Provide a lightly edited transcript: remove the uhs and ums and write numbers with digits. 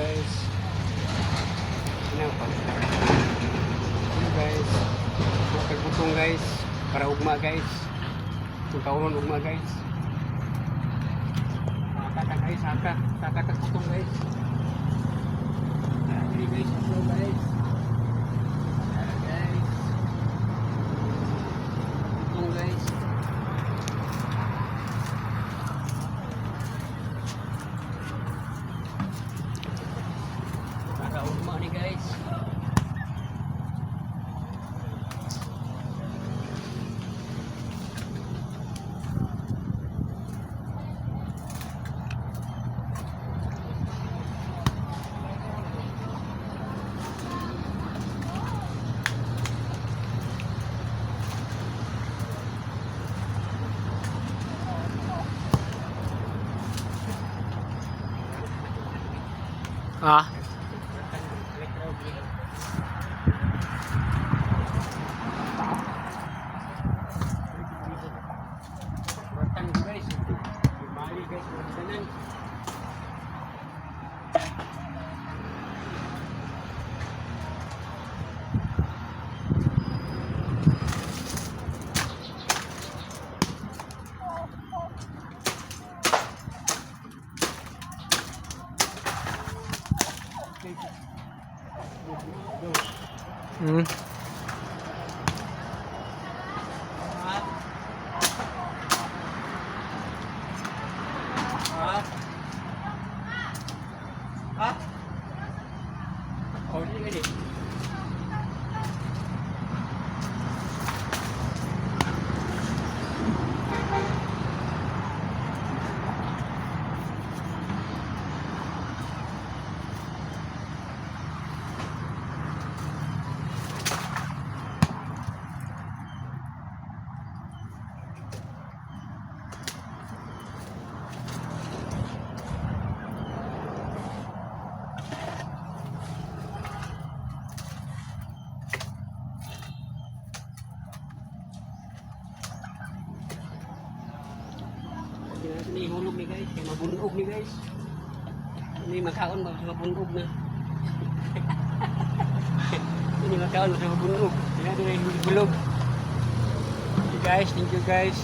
guys. Ano pa? Hello guys. Mapagbutong guys. Para ugma guys. Kung kauron ugma guys. Saka guys, saka kagbutong guys. Ini guys, ito guys. Guys. Butong guys. Para ugma ni guys. Ah. Guys, bali guys, magdanan. Hmm. Oh, ini. Ini hulog ni guys, kaya mabunog ni guys. Ini makaon ba sa mabunog na. Ini makaon sa mabunog. Tingnan nyo na yung hulog. Okay guys, thank you guys.